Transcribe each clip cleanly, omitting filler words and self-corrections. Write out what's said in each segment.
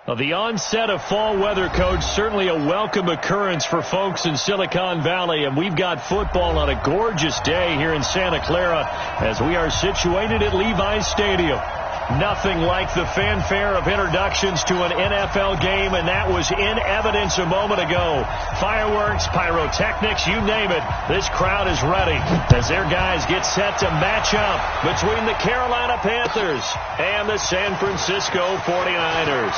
Well, the onset of fall weather, Coach, certainly a welcome occurrence for folks in Silicon Valley. And we've got football on a gorgeous day here in Santa Clara as we are situated at Levi's Stadium. Nothing like the fanfare of introductions to an NFL game, and that was in evidence a moment ago. Fireworks, pyrotechnics, you name it. This crowd is ready as their guys get set to match up between the Carolina Panthers and the San Francisco 49ers.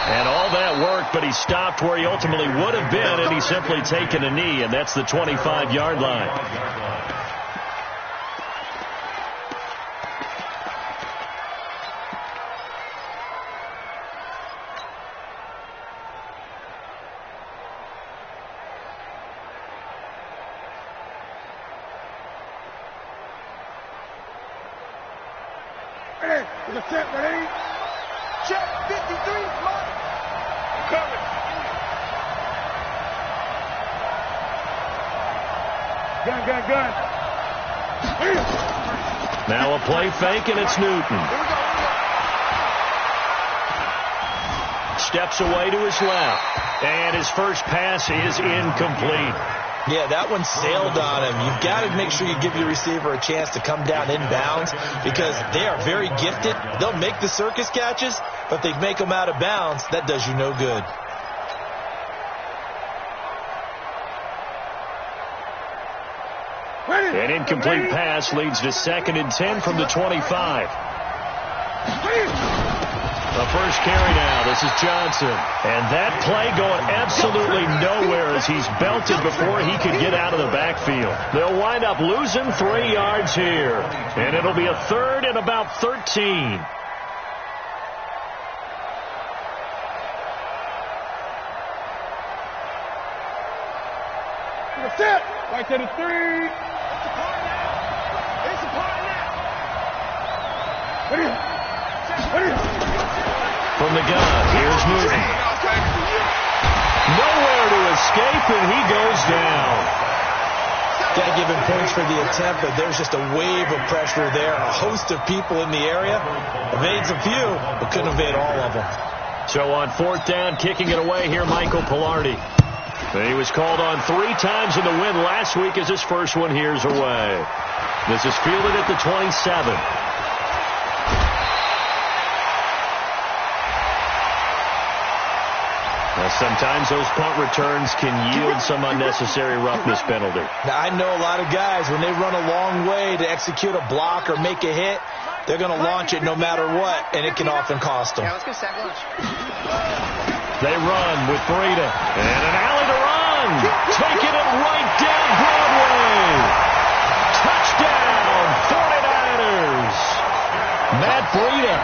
And all that work, but he stopped where he ultimately would have been, and he's simply taken a knee, and that's the 25-yard line. The set, ready? Check, 53, mark. Cover. Gun. Now a play fake, and it's Newton. Steps away to his left, and his first pass is incomplete. Yeah, that one sailed on him. You've got to make sure you give your receiver a chance to come down inbounds because they are very gifted. They'll make the circus catches, but they make them out of bounds. That does you no good. An incomplete pass leads to 2nd and 10 from the 25. The first carry now. This is Johnson. And that play going absolutely nowhere as he's belted before he could get out of the backfield. They'll wind up losing 3 yards here. And it'll be a 3rd and about 13. That's it. Right to the 3. It's a part now. Ready? From the gun, here's Newton. Nowhere to escape, and he goes down. Got to give him points for the attempt, but there's just a wave of pressure there. A host of people in the area. Evades a few, but couldn't evade all of them. So on 4th down, kicking it away here, Michael Pilardi. He was called on 3 times in the win last week as his first one here's away. This is fielded at the 27. Sometimes those punt returns can yield some unnecessary roughness penalty. Now, I know a lot of guys, when they run a long way to execute a block or make a hit, they're going to launch it no matter what, and it can often cost them. Yeah, let's go sack lunch. They run with Breida. And an alley to run. Taking it right down Broadway. Touchdown, 49ers. Matt Breida.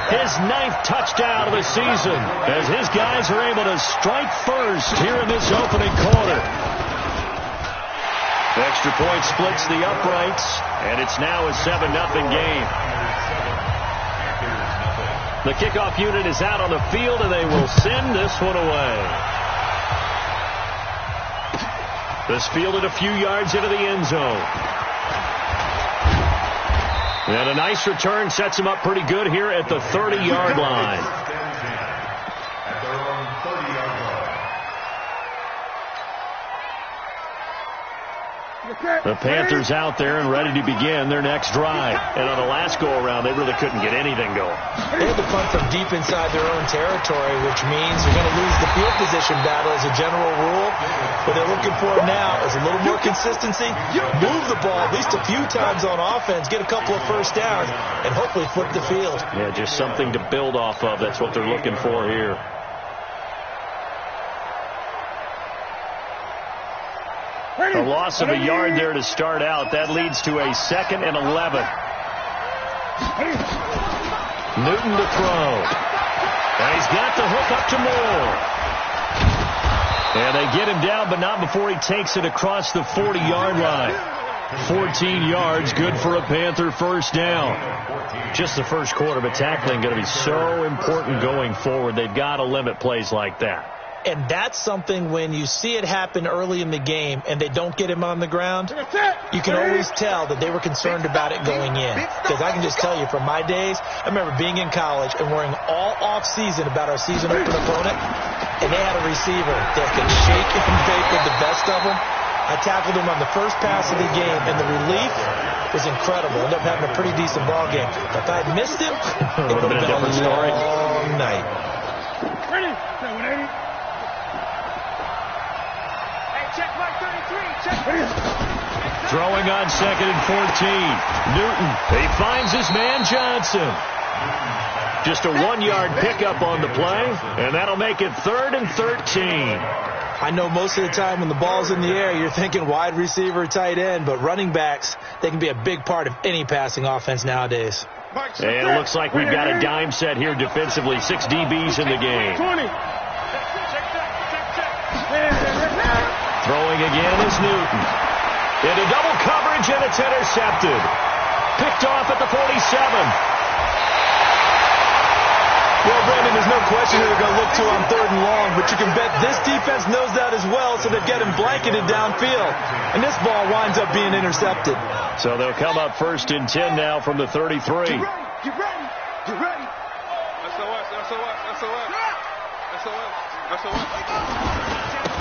His 9th touchdown of the season as his guys are able to strike first here in this opening quarter. The extra point splits the uprights, and it's now a 7-0 game. The kickoff unit is out on the field, and they will send this one away. This fielded a few yards into the end zone. And a nice return sets him up pretty good here at the 30-yard line. The Panthers out there and ready to begin their next drive. And on the last go-around, they really couldn't get anything going. They had to punt from deep inside their own territory, which means they're going to lose the field position battle as a general rule. What they're looking for now is a little more consistency, move the ball at least a few times on offense, get a couple of first downs, and hopefully flip the field. Yeah, just something to build off of. That's what they're looking for here. A loss of a yard there to start out. That leads to a 2nd and 11. Newton to throw. And he's got the hook up to Moore. And they get him down, but not before he takes it across the 40-yard line. 14 yards, good for a Panther first down. Just the first quarter, but tackling going to be so important going forward. They've got to limit plays like that. And that's something when you see it happen early in the game and they don't get him on the ground, you can always tell that they were concerned about it going in. Because I can just tell you from my days, I remember being in college and worrying all off-season about our season open opponent, and they had a receiver that could shake and bake with the best of them. I tackled him on the first pass of the game, and the relief was incredible. Ended up having a pretty decent ball game. If I had missed him, it would have been a long night. Ready? 180. Check mark 33. Check. Throwing on 2nd and 14. Newton. He finds his man Johnson. Just a 1-yard pickup on the play, and that'll make it 3rd and 13. I know most of the time when the ball's in the air, you're thinking wide receiver, tight end, but running backs, they can be a big part of any passing offense nowadays. And it looks like we've got a dime set here defensively. 6 DBs in the game. 20. Throwing again is Newton. Into double coverage, and it's intercepted. Picked off at the 47. Well, Brandon, there's no question they're going to look to on 3rd and long, but you can bet this defense knows that as well, so they've got him blanketed downfield. And this ball winds up being intercepted. So they'll come up 1st and 10 now from the 33. Get ready. Get ready. Get ready. SOS.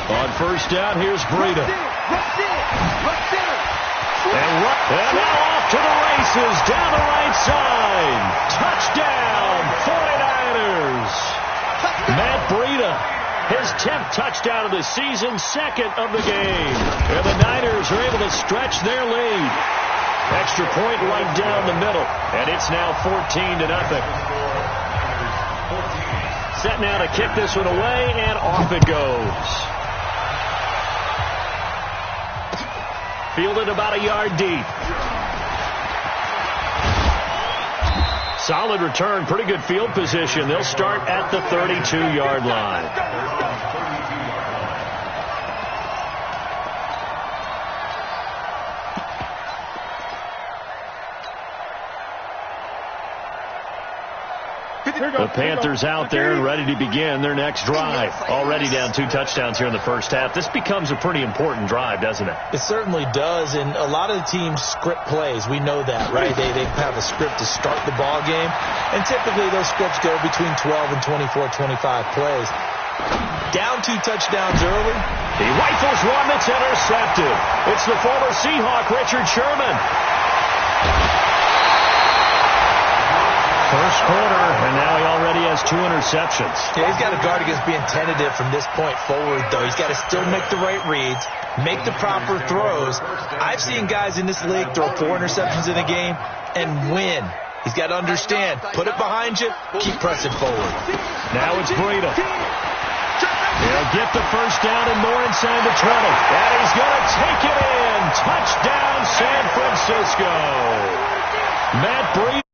On 1st down, here's Breida. And now off to the races down the right side. Touchdown, 49ers. Matt Breida, his 10th touchdown of the season, 2nd of the game. And the Niners are able to stretch their lead. Extra point right down the middle. And it's now 14-0. Set now to kick this one away, and off it goes. Fielded about a yard deep. Solid return, pretty good field position. They'll start at the 32-yard line. The Panthers out there and ready to begin their next drive. Already down 2 touchdowns here in the first half. This becomes a pretty important drive, doesn't it? It certainly does, and a lot of the teams script plays. We know that, right? They have a script to start the ball game, and typically those scripts go between 12 and 24, 25 plays. Down 2 touchdowns early. He rifles one that's intercepted. It's the former Seahawk, Richard Sherman. First quarter, and now he already has 2 interceptions. Yeah, he's got to guard against being tentative from this point forward, though. He's got to still make the right reads, make the proper throws. I've seen guys in this league throw 4 interceptions in a game and win. He's got to understand, put it behind you, keep pressing forward. Now it's Breida. He'll get the first down and more inside the 20. And he's going to take it in. Touchdown, San Francisco. Matt Breida.